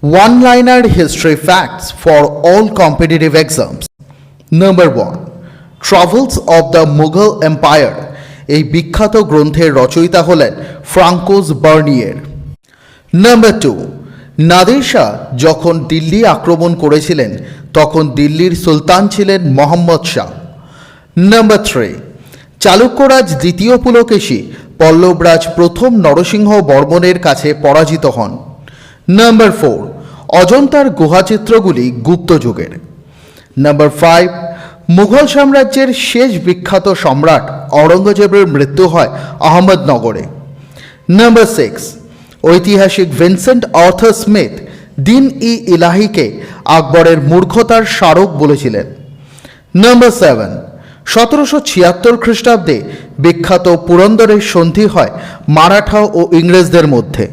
One-liner history facts for all competitive exams. Number 1. Travels of the Mughal Empire. এই বিখ্যাত গ্রন্থের রচয়িতা হলেন ফ্রাঙ্কোস বার্নিয়ের। নাম্বার 2. নাদের শাহ যখন দিল্লি আক্রমণ করেছিলেন তখন দিল্লির সুলতান ছিলেন মোহাম্মদ শাহ। নাম্বার 3. চালুক্যরাজ দ্বিতীয় পুলকেশী পল্লবরাজ প্রথম নরসিংহ বর্মনের কাছে পরাজিত হন। নাম্বার 4. অজন্তার গুহাচিত্রগুলি গুপ্ত যুগের। নাম্বার 5. মুঘল সাম্রাজ্যের শেষ বিখ্যাত সম্রাট অরঙ্গজেবের মৃত্যু হয় আহমদনগরে। নাম্বার 6. ঐতিহাসিক ভিনসেন্ট আর্থার স্মিথ দিন ই ইলাহিকে আকবরের মূর্খতার স্মারক বলেছিলেন। নাম্বার 7. 1776 খ্রিস্টাব্দে বিখ্যাত পুরন্দরের সন্ধি হয় মারাঠা ও ইংরেজদের মধ্যে।